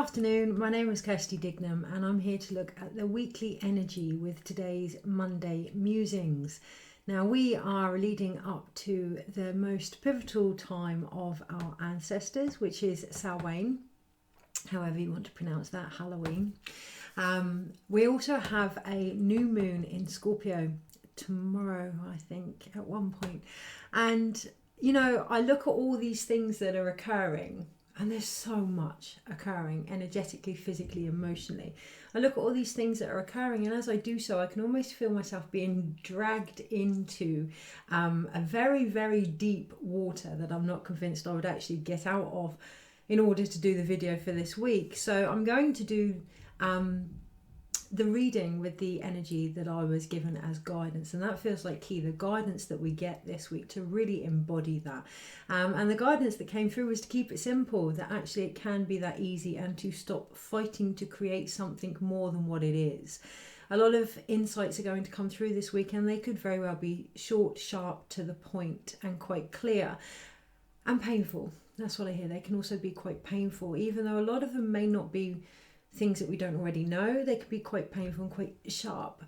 afternoon, my name is Kirsty Dignam and I'm here to look at the weekly energy with today's Monday Musings. Now we are leading up to the most pivotal time of our ancestors, which is Sawhein, however you want to pronounce that, Halloween. We also have a new moon in Scorpio tomorrow, I think, at one point. And, you know, I look at all these things that are occurring, and there's so much occurring energetically, physically, emotionally. I look at all these things that are occurring, and as I do so, I can almost feel myself being dragged into a very, very deep water that I'm not convinced I would actually get out of in order to do the video for this week. So I'm going to do the reading with the energy that I was given as guidance, and that feels like key, the guidance that we get this week to really embody that. And the guidance that came through was to keep it simple, that actually it can be that easy, and to stop fighting to create something more than what it is. A lot of insights are going to come through this week, and they could very well be short, sharp, to the point, and quite clear and painful. That's what I hear. They can also be quite painful, even though a lot of them may not be things that we don't already know. They could be quite painful and quite sharp,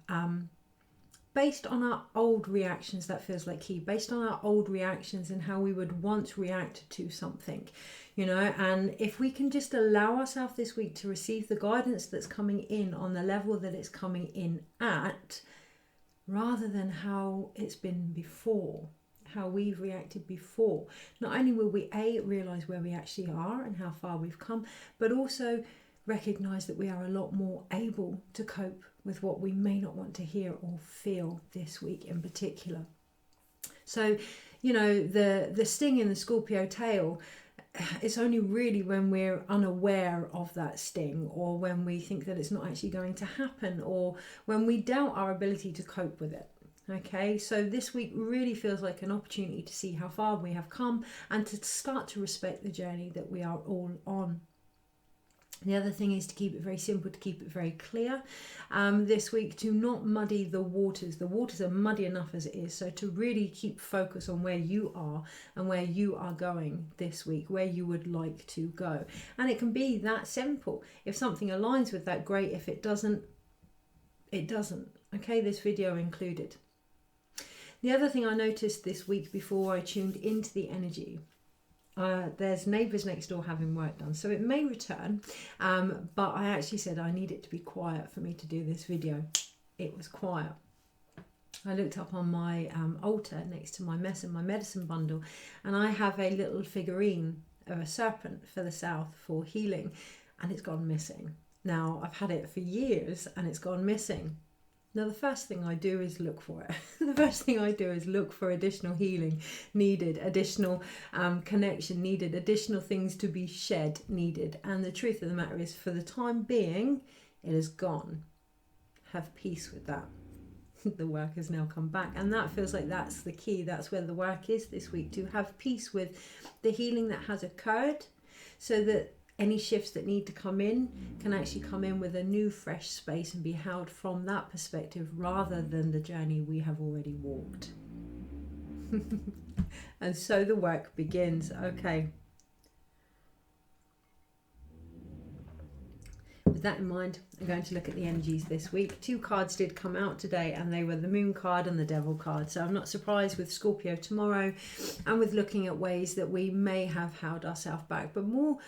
based on our old reactions. That feels like key, based on our old reactions and how we would once react to something, you know. And if we can just allow ourselves this week to receive the guidance that's coming in on the level that it's coming in at, rather than how it's been before, how we've reacted before, not only will we realize where we actually are and how far we've come, but also recognize that we are a lot more able to cope with what we may not want to hear or feel this week in particular. So, you know, the sting in the Scorpio tail, it's only really when we're unaware of that sting, or when we think that it's not actually going to happen, or when we doubt our ability to cope with it. Okay, so this week really feels like an opportunity to see how far we have come and to start to respect the journey that we are all on. The other thing is to keep it very simple, to keep it very clear this week, to not muddy the waters. The waters are muddy enough as it is, so to really keep focus on where you are and where you are going this week, where you would like to go. And it can be that simple. If something aligns with that, great. If it doesn't, it doesn't. Okay, this video included. The other thing I noticed this week before I tuned into the energy, there's neighbours next door having work done, so it may return, but I actually said I need it to be quiet for me to do this video. It was quiet. I looked up on my altar next to my mess and my medicine bundle, and I have a little figurine of a serpent for the south for healing, and it's gone missing. Now, I've had it for years and it's gone missing. Now, the first thing I do is look for it. The first thing I do is look for additional healing needed, additional connection needed, additional things to be shed needed. And the truth of the matter is, for the time being, it is gone. Have peace with that. The work has now come back. And that feels like that's the key. That's where the work is this week, to have peace with the healing that has occurred, so that any shifts that need to come in can actually come in with a new fresh space and be held from that perspective, rather than the journey we have already walked. And so the work begins. Okay. With that in mind, I'm going to look at the energies this week. 2 cards did come out today, and they were the Moon card and the Devil card. So I'm not surprised with Scorpio tomorrow, and with looking at ways that we may have held ourselves back, but more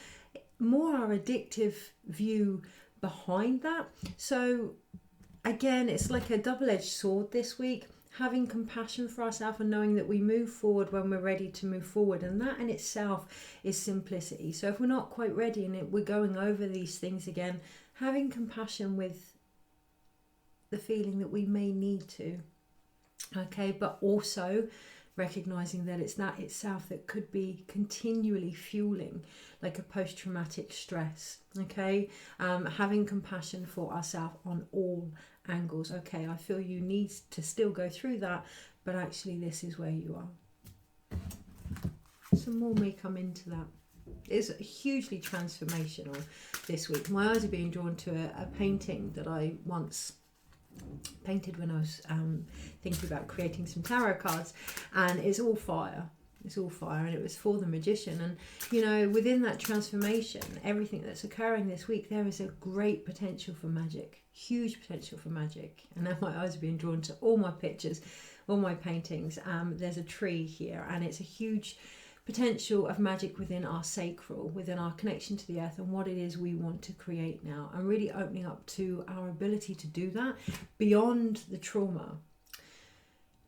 our addictive view behind that. So again, it's like a double-edged sword this week, having compassion for ourselves and knowing that we move forward when we're ready to move forward, and that in itself is simplicity. So if we're not quite ready and we're going over these things again, having compassion with the feeling that we may need to, okay, but also recognizing that it's that itself that could be continually fueling like a post-traumatic stress. Okay, having compassion for ourselves on all angles. Okay, I feel you need to still go through that, but actually this is where you are. Some more may come into that. It's hugely transformational this week. My eyes are being drawn to a painting that I once painted when I was thinking about creating some tarot cards, and it's all fire. It's all fire, and it was for the magician. And, you know, within that transformation, everything that's occurring this week, there is a great potential for magic, huge potential for magic. And now my eyes are being drawn to all my pictures, all my paintings. There's a tree here, and it's a huge potential of magic within our sacral, within our connection to the earth, and what it is we want to create now, and really opening up to our ability to do that beyond the trauma,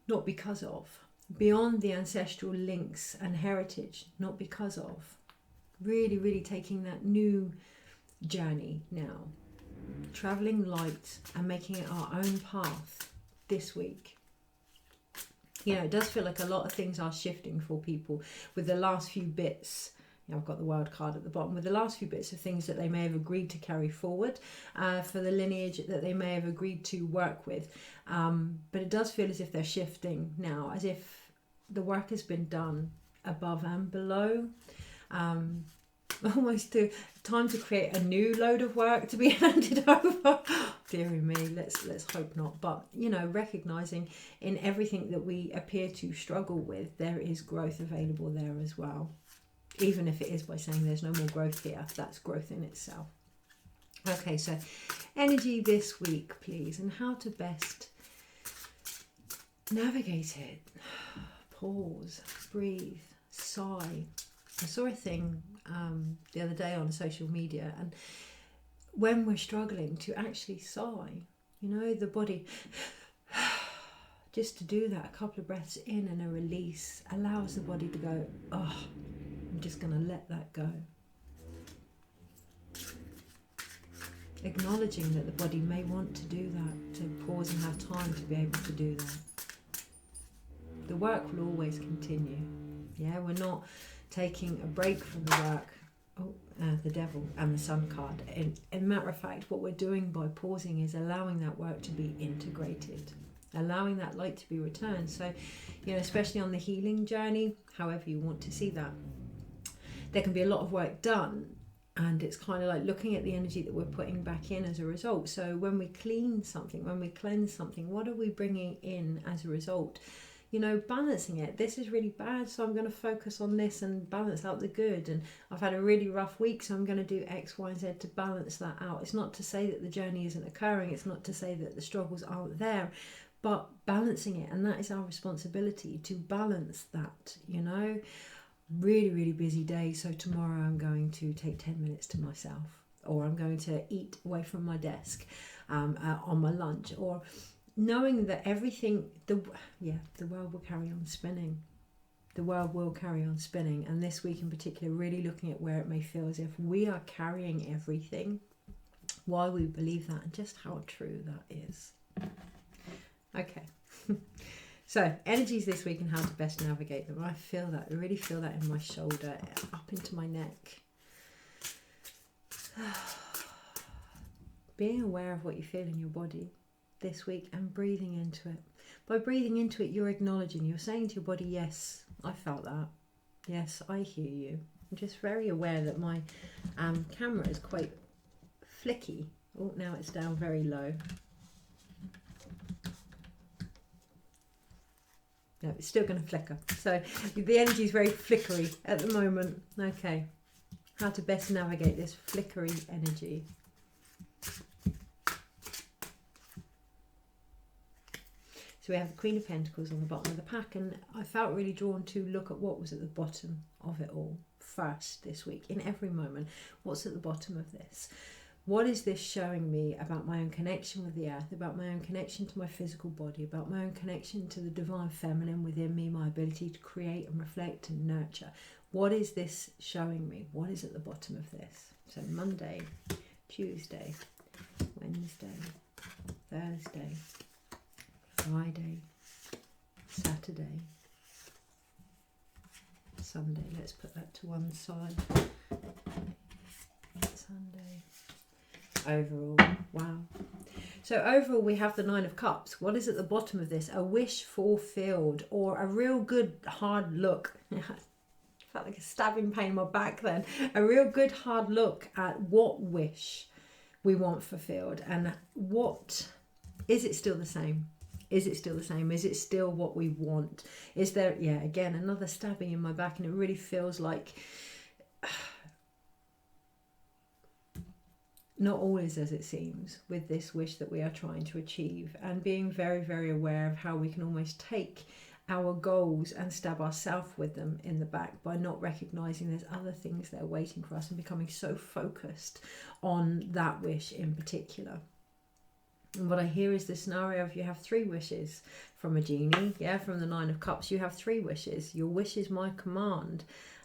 not because of, beyond the ancestral links and heritage, not because of. Really, really taking that new journey now, traveling light and making it our own path this week. You know, it does feel like a lot of things are shifting for people with the last few bits. You know, I've got the wild card at the bottom, with the last few bits of things that they may have agreed to carry forward for the lineage that they may have agreed to work with. But it does feel as if they're shifting now, as if the work has been done above and below. Almost time to create a new load of work to be handed over. Dearie me, let's hope not. But, you know, recognizing in everything that we appear to struggle with, there is growth available there as well. Even if it is by saying there's no more growth here, that's growth in itself. Okay, so energy this week, please, and how to best navigate it. Pause, breathe, sigh. I saw a thing the other day on social media, and when we're struggling to actually sigh, you know, the body, just to do that, a couple of breaths in and a release, allows the body to go, oh, I'm just going to let that go. Acknowledging that the body may want to do that, to pause and have time to be able to do that. The work will always continue. Yeah, we're not taking a break from the work. The devil and the sun card. In matter of fact, what we're doing by pausing is allowing that work to be integrated, allowing that light to be returned. So, you know, especially on the healing journey, however you want to see that, there can be a lot of work done, and it's kind of like looking at the energy that we're putting back in as a result. So when we clean something, when we cleanse something, what are we bringing in as a result? You know, balancing it. This is really bad, so I'm going to focus on this and balance out the good. And I've had a really rough week, so I'm going to do X, Y, and Z to balance that out. It's not to say that the journey isn't occurring. It's not to say that the struggles aren't there, but balancing it. And that is our responsibility, to balance that, you know. Really, really busy day. So tomorrow I'm going to take 10 minutes to myself, or I'm going to eat away from my desk on my lunch, or knowing that everything, the world will carry on spinning. The world will carry on spinning. And this week in particular, really looking at where it may feel as if we are carrying everything, why we believe that, and just how true that is. Okay. So energies this week and how to best navigate them. I feel that. I really feel that in my shoulder, up into my neck. Being aware of what you feel in your body this week and breathing into it. By breathing into it, you're acknowledging, you're saying to your body, yes, I felt that. Yes, I hear you. I'm just very aware that my camera is quite flicky. Oh, now it's down very low. No, it's still going to flicker. So the energy is very flickery at the moment. Okay, how to best navigate this flickery energy. So we have the Queen of Pentacles on the bottom of the pack, and I felt really drawn to look at what was at the bottom of it all first this week, in every moment. What's at the bottom of this? What is this showing me about my own connection with the earth, about my own connection to my physical body, about my own connection to the divine feminine within me, my ability to create and reflect and nurture? What is this showing me? What is at the bottom of this? So Monday, Tuesday, Wednesday, Thursday, Friday, Saturday, Sunday. Let's put that to one side. Sunday. Overall, wow. So overall we have the Nine of Cups. What is at the bottom of this? A wish fulfilled, or a real good hard look. Felt like a stabbing pain in my back then. A real good hard look at what wish we want fulfilled, and what is it still the same? Is it still the same? Is it still what we want? Is there, yeah, again, another stabbing in my back, and it really feels like not all is as it seems with this wish that we are trying to achieve, and being very, very aware of how we can almost take our goals and stab ourselves with them in the back by not recognizing there's other things that are waiting for us and becoming so focused on that wish in particular. And what I hear is the scenario of you have 3 wishes from a genie, yeah, from the 9 of Cups, you have 3 wishes. Your wish is my command.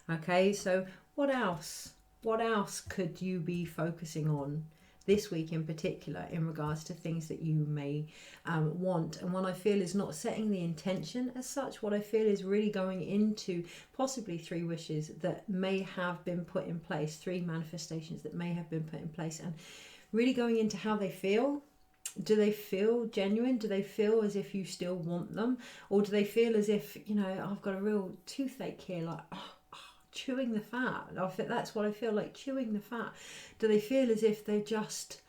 Okay, so what else? What else could you be focusing on this week in particular in regards to things that you may want? And what I feel is not setting the intention as such. What I feel is really going into possibly 3 wishes that may have been put in place, 3 manifestations that may have been put in place, and really going into how they feel. Do they feel genuine? Do they feel as if you still want them? Or do they feel as if, you know, I've got a real toothache here, like, chewing the fat? That's what I feel like, chewing the fat. Do they feel as if they just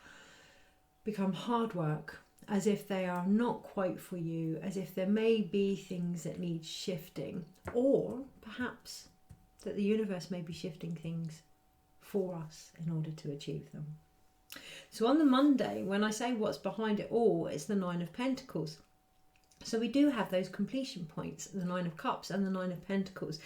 become hard work, as if they are not quite for you, as if there may be things that need shifting, or perhaps that the universe may be shifting things for us in order to achieve them? So on the Monday, when I say what's behind it all, it's the 9 of Pentacles. So we do have those completion points, the 9 of Cups and the 9 of Pentacles.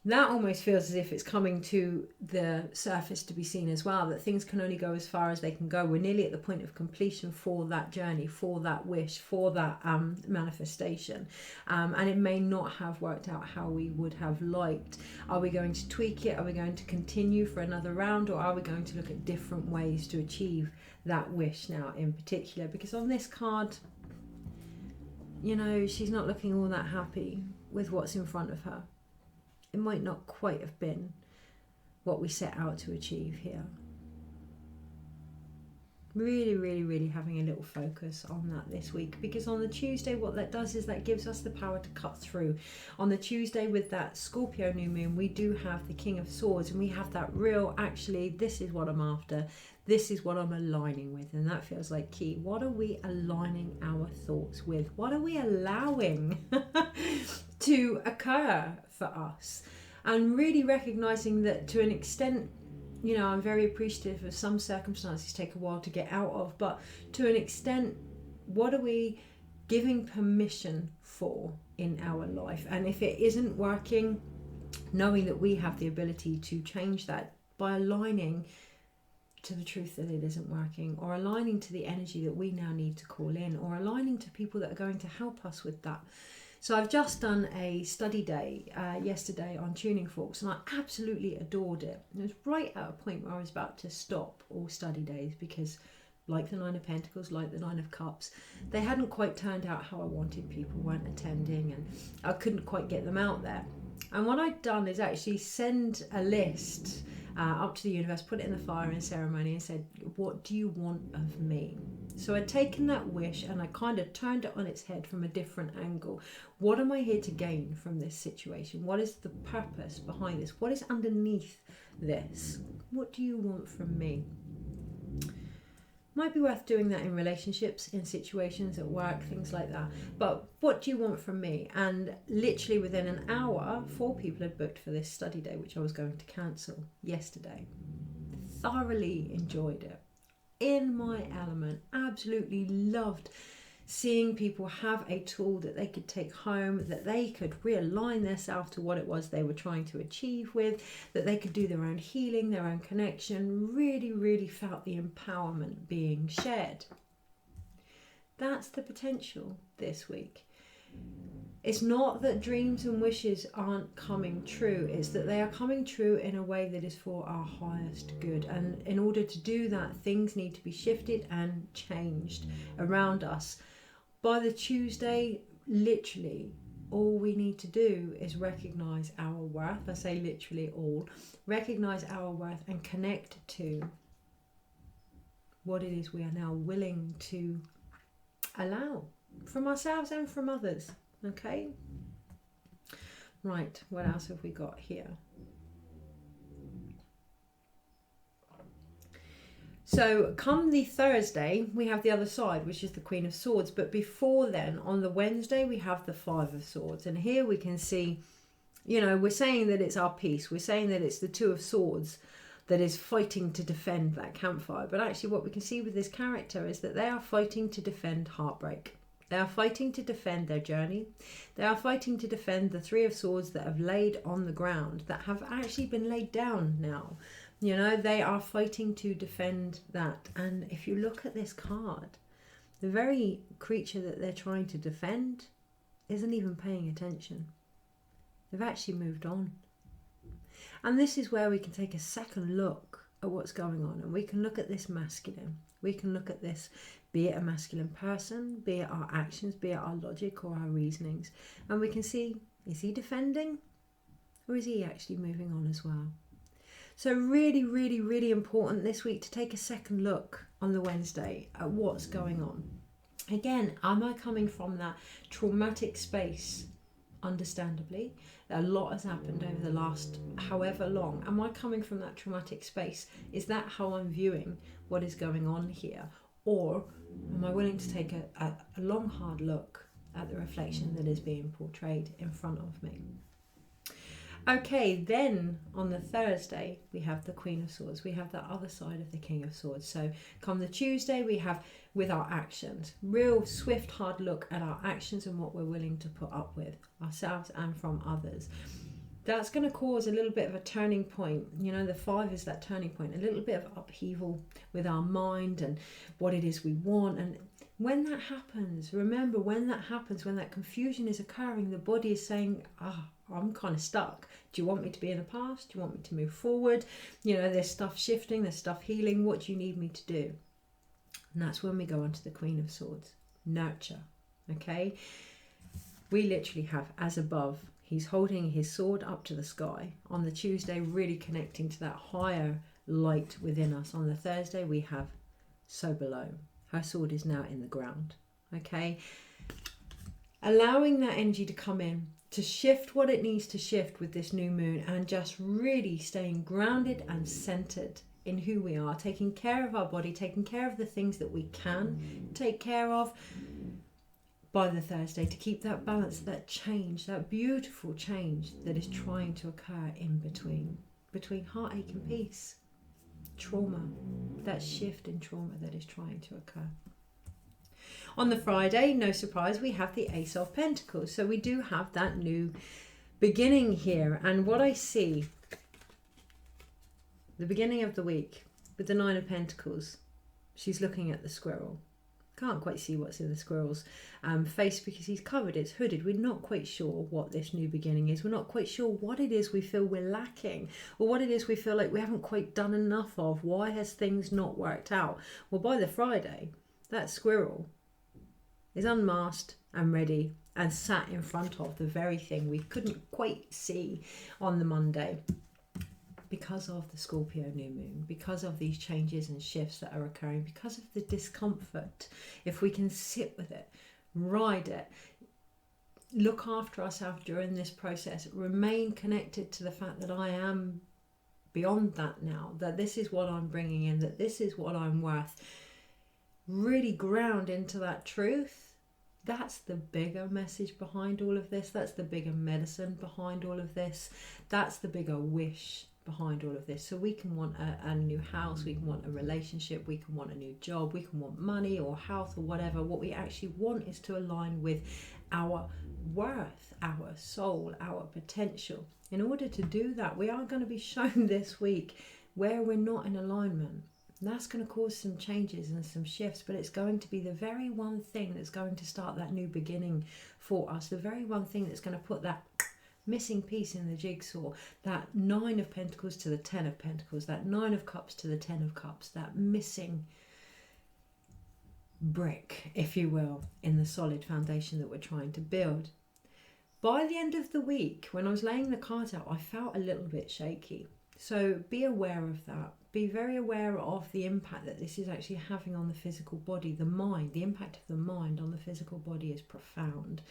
That almost feels as if it's coming to the surface to be seen as well, that things can only go as far as they can go. We're nearly at the point of completion for that journey, for that wish, for that manifestation. And it may not have worked out how we would have liked. Are we going to tweak it? Are we going to continue for another round? Or are we going to look at different ways to achieve that wish now in particular? Because on this card, you know, she's not looking all that happy with what's in front of her. It might not quite have been what we set out to achieve here. Really, really, really having a little focus on that this week, because on the Tuesday, what that does is that gives us the power to cut through. On the Tuesday with that Scorpio new moon, we do have the King of Swords, and we have that real, actually, this is what I'm after. This is what I'm aligning with, and that feels like key. What are we aligning our thoughts with? What are we allowing to occur for us? And really recognizing that to an extent, you know, I'm very appreciative of some circumstances take a while to get out of, but to an extent, what are we giving permission for in our life? And if it isn't working, knowing that we have the ability to change that by aligning to the truth that it isn't working, or aligning to the energy that we now need to call in, or aligning to people that are going to help us with that. So I've just done a study day yesterday on tuning forks, and I absolutely adored it. It was right at a point where I was about to stop all study days because, like the 9 of Pentacles, like the 9 of Cups, they hadn't quite turned out how I wanted. People weren't attending and I couldn't quite get them out there. And what I'd done is actually send a list up to the universe, put it in the fire in ceremony, and said, what do you want of me? So I'd taken that wish and I kind of turned it on its head from a different angle. What am I here to gain from this situation? What is the purpose behind this? What is underneath this? What do you want from me? Might be worth doing that in relationships, in situations at work, things like that. But what do you want from me? And literally within an hour, 4 people had booked for this study day, which I was going to cancel yesterday. Thoroughly enjoyed it. In my element. Absolutely loved seeing people have a tool that they could take home, that they could realign themselves to what it was they were trying to achieve with, that they could do their own healing, their own connection. Really, really felt the empowerment being shared. That's the potential this week. It's not that dreams and wishes aren't coming true, it's that they are coming true in a way that is for our highest good. And in order to do that, things need to be shifted and changed around us. By the Tuesday, literally, all we need to do is recognize our worth. I say literally all. Recognize our worth and connect to what it is we are now willing to allow from ourselves and from others. Okay? Right, what else have we got here? So come the Thursday, we have the other side, which is the Queen of Swords. But before then, on the Wednesday, we have the Five of Swords. And here we can see, you know, we're saying that it's our piece. We're saying that it's the Two of Swords that is fighting to defend that campfire. But actually what we can see with this character is that they are fighting to defend heartbreak. They are fighting to defend their journey. They are fighting to defend the Three of Swords that have laid on the ground, that have actually been laid down now. You know, they are fighting to defend that. And if you look at this card, the very creature that they're trying to defend isn't even paying attention. They've actually moved on. And this is where we can take a second look at what's going on. And we can look at this masculine. We can look at this, be it a masculine person, be it our actions, be it our logic or our reasonings. And we can see, is he defending or is he actually moving on as well? So really, really, really important this week to take a second look on the Wednesday at what's going on. Again, am I coming from that traumatic space? Understandably, a lot has happened over the last however long. Am I coming from that traumatic space? Is that how I'm viewing what is going on here? Or am I willing to take a long, hard look at the reflection that is being portrayed in front of me? Okay, then on the Thursday, we have the Queen of Swords. We have the other side of the King of Swords. So come the Tuesday, we have with our actions, real swift, hard look at our actions and what we're willing to put up with ourselves and from others. That's going to cause a little bit of a turning point. You know, the 5 is that turning point, a little bit of upheaval with our mind and what it is we want. And when that happens, remember, when that happens, when that confusion is occurring, the body is saying, I'm kind of stuck. Do you want me to be in the past? Do you want me to move forward? You know, there's stuff shifting, there's stuff healing. What do you need me to do? And that's when we go on to the Queen of Swords. Nurture. Okay? We literally have as above. He's holding his sword up to the sky. On the Tuesday, really connecting to that higher light within us. On the Thursday, we have so below. Her sword is now in the ground. Okay? Allowing that energy to come in, to shift what it needs to shift with this new moon, and just really staying grounded and centered in who we are, taking care of our body, taking care of the things that we can take care of by the Thursday, to keep that balance, that change, that beautiful change that is trying to occur in between heartache and peace, trauma, that shift in trauma that is trying to occur. On the Friday, no surprise, we have the Ace of Pentacles. So we do have that new beginning here. And what I see, the beginning of the week with the 9 of Pentacles, she's looking at the squirrel. Can't quite see what's in the squirrel's face because he's covered, it's hooded. We're not quite sure what this new beginning is. We're not quite sure what it is we feel we're lacking, or what it is we feel like we haven't quite done enough of. Why has things not worked out? Well, by the Friday, that squirrel is unmasked and ready and sat in front of the very thing we couldn't quite see on the Monday because of the Scorpio new moon, because of these changes and shifts that are occurring, because of the discomfort. If we can sit with it, ride it, look after ourselves during this process, remain connected to the fact that I am beyond that now, that this is what I'm bringing in, that this is what I'm worth, really ground into that truth. That's the bigger message behind all of this. That's the bigger medicine behind all of this. That's the bigger wish behind all of this. So we can want a new house, we can want a relationship, we can want a new job, we can want money or health or whatever. What we actually want is to align with our worth, our soul, our potential. In order to do that, we are going to be shown this week where we're not in alignment. And that's going to cause some changes and some shifts, but it's going to be the very one thing that's going to start that new beginning for us, the very one thing that's going to put that missing piece in the jigsaw, that 9 of Pentacles to the 10 of Pentacles, that 9 of Cups to the 10 of Cups, that missing brick, if you will, in the solid foundation that we're trying to build. By the end of the week, when I was laying the cards out, I felt a little bit shaky. So be aware of that. Be very aware of the impact that this is actually having on the physical body, the mind. The impact of the mind on the physical body is profound.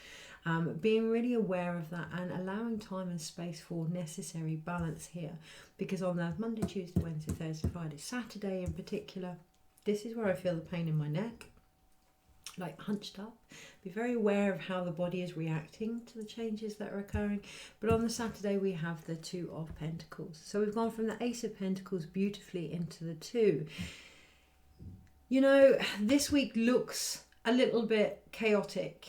Being really aware of that and allowing time and space for necessary balance here. Because on the Monday, Tuesday, Wednesday, Thursday, Friday, Saturday in particular, This is where I feel the pain in my neck, like hunched up. Be very aware of how the body is reacting to the changes that are occurring. But on the Saturday we have the Two of Pentacles. So we've gone from the Ace of Pentacles beautifully into the Two. You know, this week looks a little bit chaotic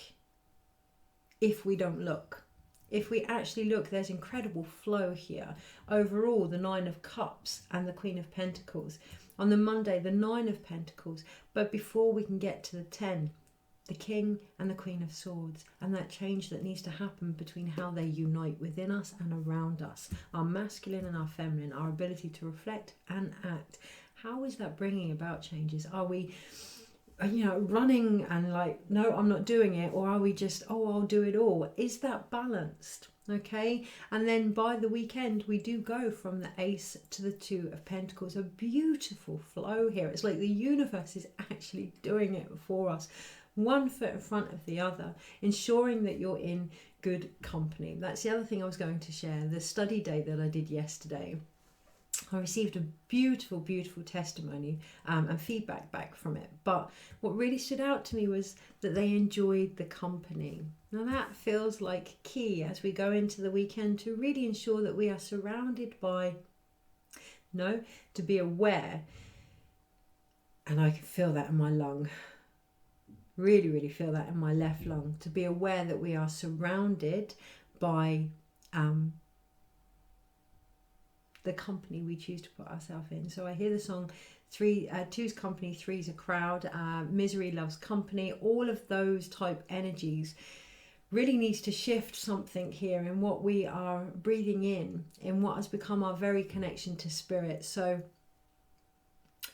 if we don't look. If we actually look, there's incredible flow here. Overall, the Nine of Cups and the Queen of Pentacles. On the Monday, the Nine of Pentacles. But before we can get to the 10, the King and the Queen of Swords, and that change that needs to happen between how they unite within us and around us, our masculine and our feminine, our ability to reflect and act. How is that bringing about changes? Are we, you know, running and like, no, I'm not doing it? Or are we just, oh, I'll do it all? Is that balanced? Okay, and then by the weekend we do go from the Ace to the Two of Pentacles. A beautiful flow here. It's like the universe is actually doing it for us, one foot in front of the other, ensuring that you're in good company. That's the other thing I was going to share. The study day that I did yesterday, I received a beautiful, beautiful testimony and feedback back from it. But what really stood out to me was that they enjoyed the company. Now that feels like key as we go into the weekend, to really ensure that we are surrounded by, to be aware. And I can feel that in my lung. Really, really feel that in my left lung. To be aware that we are surrounded by the company we choose to put ourselves in. So I hear the song two's company, three's a crowd, misery loves company. All of those type energies really needs to shift something here in what we are breathing in what has become our very connection to spirit. So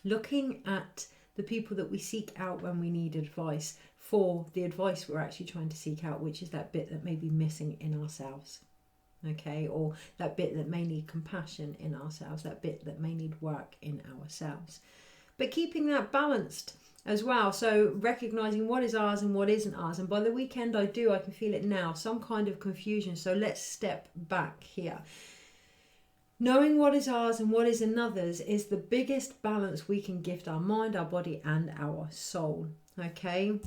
looking at the people that we seek out when we need advice, for the advice we're actually trying to seek out, which is that bit that may be missing in ourselves. Okay, or that bit that may need compassion in ourselves, that bit that may need work in ourselves. But keeping that balanced as well, so recognizing what is ours and what isn't ours. And by the weekend I can feel it now, some kind of confusion. So let's step back here. Knowing what is ours and what is another's is the biggest balance we can gift our mind, our body and our soul. Okay,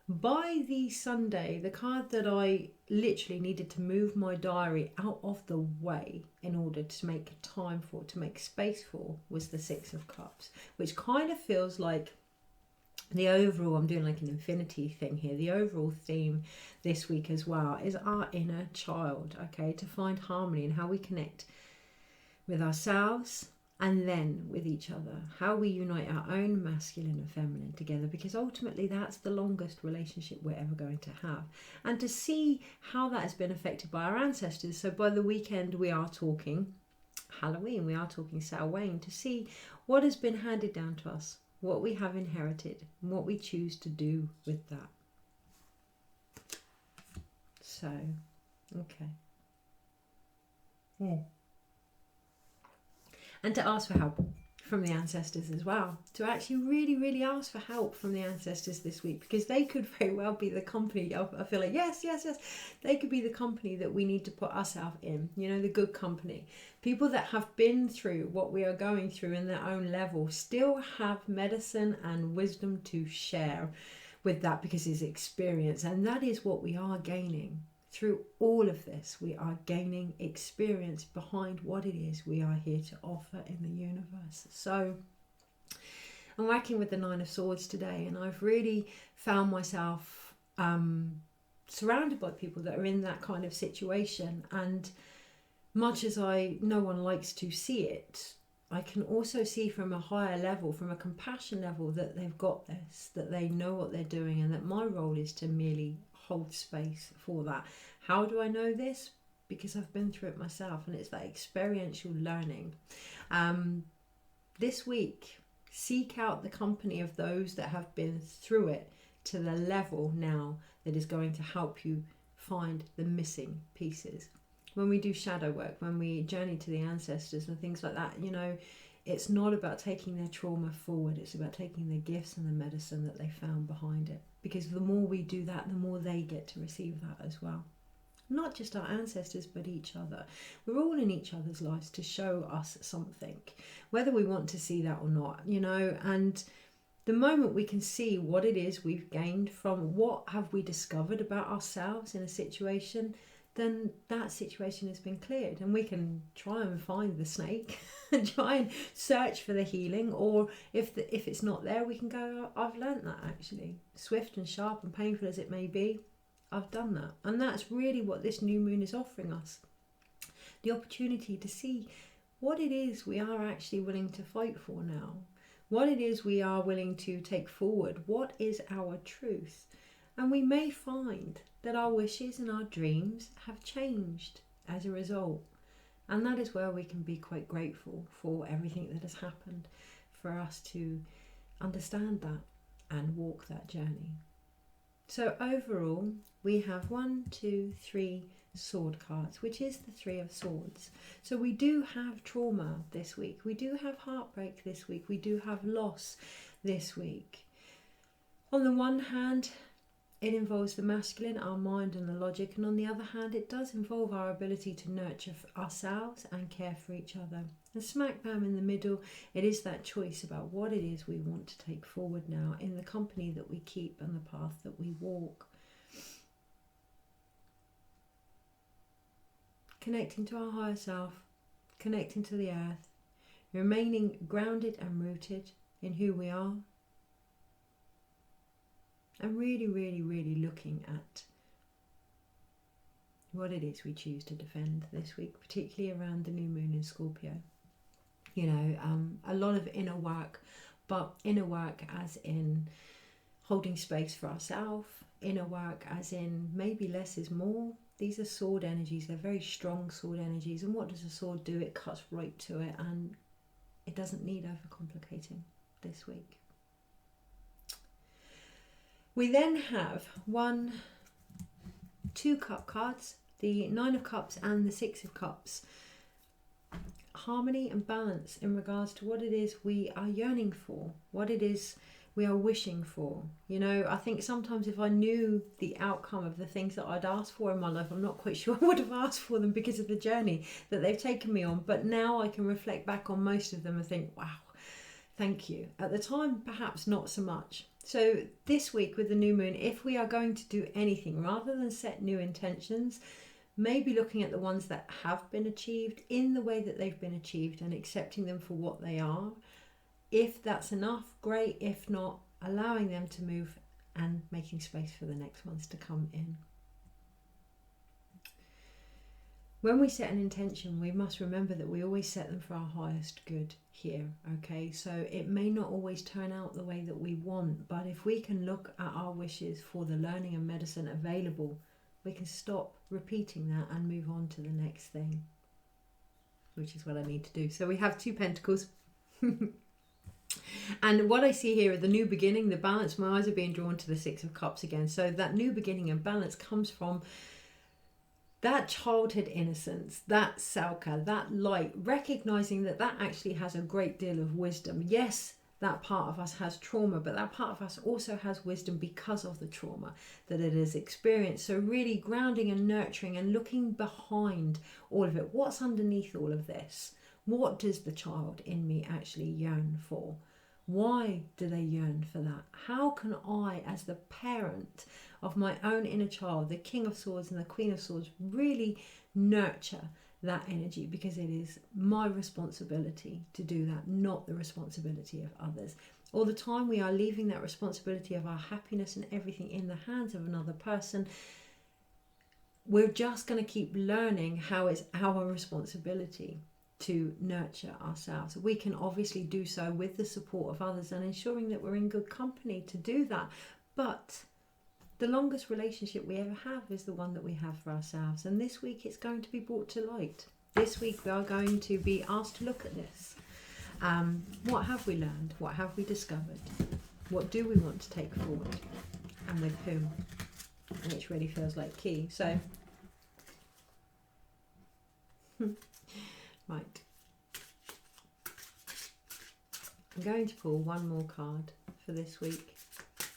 by the Sunday, the card that I literally needed to move my diary out of the way in order to make time for, to make space for, was the Six of Cups, which kind of feels like the overall, I'm doing like an infinity thing here, the overall theme this week as well is our inner child, okay, to find harmony and how we connect with ourselves and then with each other, how we unite our own masculine and feminine together, because ultimately that's the longest relationship we're ever going to have. And to see how that has been affected by our ancestors. So by the weekend we are talking Halloween, we are talking Sawhein, to see what has been handed down to us, what we have inherited, and what we choose to do with that. So, okay. Yeah. And to ask for help from the ancestors as well. To actually really, really ask for help from the ancestors this week, because they could very well be the company. I feel like, yes. They could be the company that we need to put ourselves in, the good company. People that have been through what we are going through in their own level still have medicine and wisdom to share with that, because it's experience. And that is what we are gaining. Through all of this, we are gaining experience behind what it is we are here to offer in the universe. So I'm working with the Nine of Swords today, and I've really found myself surrounded by people that are in that kind of situation. And much as no one likes to see it, I can also see from a higher level, from a compassion level, that they've got this, that they know what they're doing, and that my role is to merely hold space for that. How do I know this? Because I've been through it myself, and it's that experiential learning. This week, seek out the company of those that have been through it to the level now that is going to help you find the missing pieces. When we do shadow work, when we journey to the ancestors and things like that, it's not about taking their trauma forward. It's about taking the gifts and the medicine that they found behind it. Because the more we do that, the more they get to receive that as well. Not just our ancestors, but each other. We're all in each other's lives to show us something, whether we want to see that or not, you know. And the moment we can see what it is we've gained from what have we discovered about ourselves in a situation, then that situation has been cleared, and we can try and find the snake and try and search for the healing. Or if it's not there, we can go, I've learnt that actually, swift and sharp and painful as it may be, I've done that. And that's really what this new moon is offering us, the opportunity to see what it is we are actually willing to fight for now, what it is we are willing to take forward, what is our truth. And we may find that our wishes and our dreams have changed as a result. And that is where we can be quite grateful for everything that has happened, for us to understand that and walk that journey. So overall, we have 1, 2, 3 sword cards, which is the 3 of swords. So we do have trauma this week. We do have heartbreak this week. We do have loss this week. On the one hand, it involves the masculine, our mind and the logic, and on the other hand, it does involve our ability to nurture ourselves and care for each other. And smack bam in the middle, it is that choice about what it is we want to take forward now in the company that we keep and the path that we walk. Connecting to our higher self, connecting to the earth, remaining grounded and rooted in who we are, and really, really, really looking at what it is we choose to defend this week, particularly around the new moon in Scorpio. You know, a lot of inner work, but inner work as in holding space for ourselves, inner work as in maybe less is more. These are sword energies, they're very strong sword energies. And what does a sword do? It cuts right to it, and it doesn't need overcomplicating this week. We then have 1, 2 cup cards, the 9 of Cups and the 6 of Cups. Harmony and balance in regards to what it is we are yearning for, what it is we are wishing for. You know, I think sometimes if I knew the outcome of the things that I'd asked for in my life, I'm not quite sure I would have asked for them because of the journey that they've taken me on. But now I can reflect back on most of them and think, wow, thank you. At the time, perhaps not so much. So this week with the new moon, if we are going to do anything, rather than set new intentions, maybe looking at the ones that have been achieved in the way that they've been achieved and accepting them for what they are. If that's enough, great. If not, allowing them to move and making space for the next ones to come in. When we set an intention, we must remember that we always set them for our highest good here, okay? So it may not always turn out the way that we want, but if we can look at our wishes for the learning and medicine available, we can stop repeating that and move on to the next thing, which is what I need to do. So we have 2 pentacles. And what I see here are the new beginning, the balance. My eyes are being drawn to the 6 of Cups again. So that new beginning and balance comes from that childhood innocence, that Salka, that light, recognizing that that actually has a great deal of wisdom. Yes, that part of us has trauma, but that part of us also has wisdom because of the trauma that it has experienced. So really grounding and nurturing and looking behind all of it. What's underneath all of this? What does the child in me actually yearn for? Why do they yearn for that? How can I, as the parent of my own inner child, the King of Swords and the Queen of Swords, really nurture that energy? Because it is my responsibility to do that, not the responsibility of others. All the time we are leaving that responsibility of our happiness and everything in the hands of another person. We're just going to keep learning how it's our responsibility to nurture ourselves. We can obviously do so with the support of others and ensuring that we're in good company to do that. But the longest relationship we ever have is the one that we have for ourselves. And this week it's going to be brought to light. This week we are going to be asked to look at this. What have we learned? What have we discovered? What do we want to take forward? And with whom? Which really feels like key. So right, I'm going to pull one more card for this week,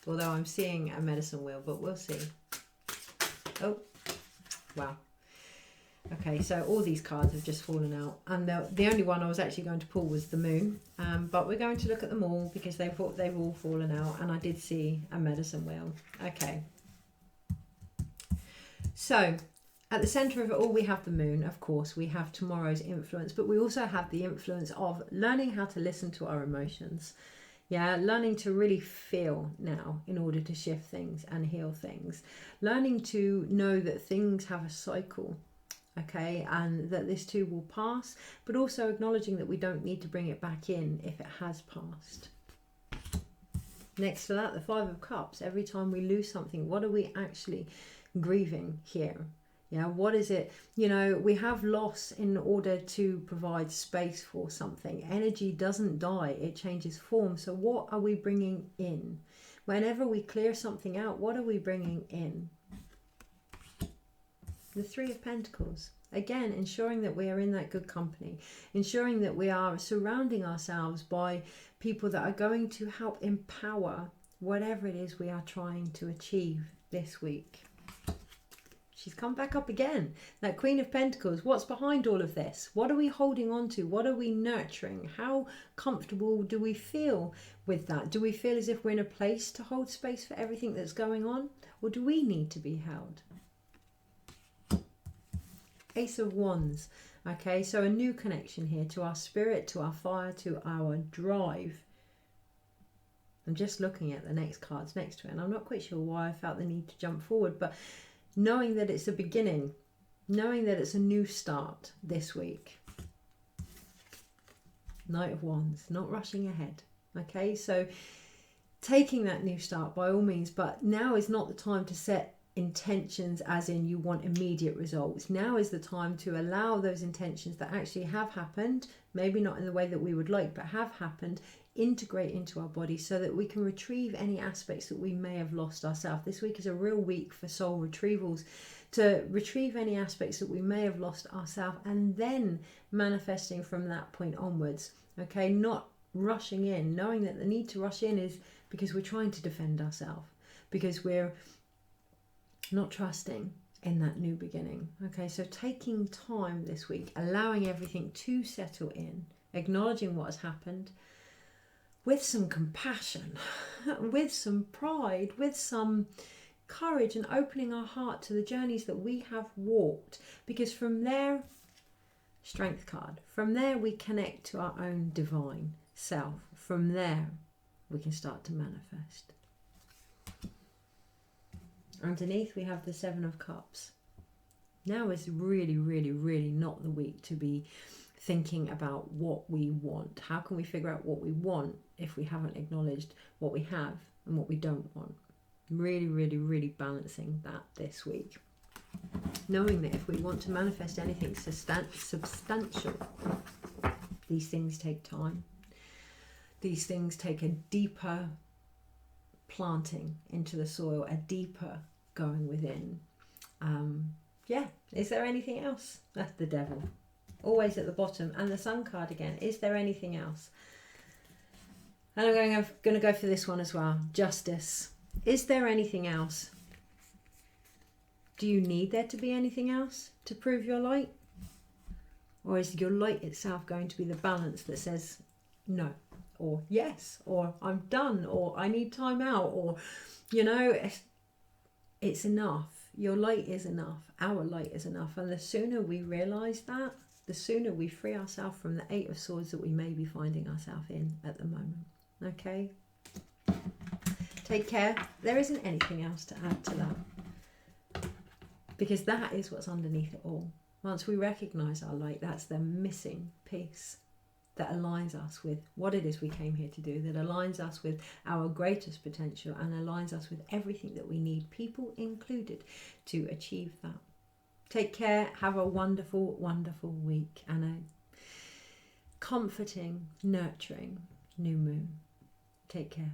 although I'm seeing a medicine wheel, but we'll see. Oh, Wow. Okay, so all these cards have just fallen out, and the only one I was actually going to pull was the moon, but we're going to look at them all because they've all fallen out, and I did see a medicine wheel. Okay, so at the center of it all we have the moon. Of course, we have tomorrow's influence, but we also have the influence of learning how to listen to our emotions. Yeah, learning to really feel now in order to shift things and heal things. Learning to know that things have a cycle. Okay, and that this too will pass, but also acknowledging that we don't need to bring it back in if it has passed. Next to that, the Five of Cups. Every time we lose something, what are we actually grieving here? Yeah, what is it? You know, we have loss in order to provide space for something. Energy doesn't die, it changes form. So what are we bringing in? Whenever we clear something out, what are we bringing in? The Three of Pentacles. Again, ensuring that we are in that good company. Ensuring that we are surrounding ourselves by people that are going to help empower whatever it is we are trying to achieve this week. She's come back up again. That Queen of Pentacles. What's behind all of this? What are we holding on to? What are we nurturing? How comfortable do we feel with that? Do we feel as if we're in a place to hold space for everything that's going on? Or do we need to be held? Ace of Wands. Okay, so a new connection here to our spirit, to our fire, to our drive. I'm just looking at the next cards next to it, and I'm not quite sure why I felt the need to jump forward, but knowing that it's a beginning, knowing that it's a new start this week. Knight of Wands, not rushing ahead. Okay, so taking that new start by all means, but now is not the time to set intentions as in you want immediate results. Now is the time to allow those intentions that actually have happened, maybe not in the way that we would like, but have happened, integrate into our body so that we can retrieve any aspects that we may have lost ourselves. This week is a real week for soul retrievals, to retrieve any aspects that we may have lost ourselves, and then manifesting from that point onwards. Okay, not rushing in, knowing that the need to rush in is because we're trying to defend ourselves, because we're not trusting in that new beginning. Okay, so taking time this week, allowing everything to settle in, acknowledging what has happened with some compassion, with some pride, with some courage, and opening our heart to the journeys that we have walked, because from there, Strength card, from there we connect to our own divine self. From there we can start to manifest. Underneath we have the Seven of Cups. Now is really, really, really not the week to be thinking about what we want. How can we figure out what we want if we haven't acknowledged what we have and what we don't want? Really, really, really balancing that this week. Knowing that if we want to manifest anything substantial, these things take time. These things take a deeper planting into the soil, a deeper going within. Yeah, is there anything else? That's the Devil, always at the bottom. And the Sun card again, is there anything else? And I'm going to go for this one as well. Justice. Is there anything else? Do you need there to be anything else to prove your light? Or is your light itself going to be the balance that says no, or yes, or I'm done, or I need time out, or, you know, it's enough. Your light is enough. Our light is enough. And the sooner we realise that, the sooner we free ourselves from the Eight of Swords that we may be finding ourselves in at the moment. Okay? Take care. There isn't anything else to add to that, because that is what's underneath it all. Once we recognise our light, that's the missing piece that aligns us with what it is we came here to do, that aligns us with our greatest potential and aligns us with everything that we need, people included, to achieve that. Take care. Have a wonderful, wonderful week and a comforting, nurturing new moon. Take care.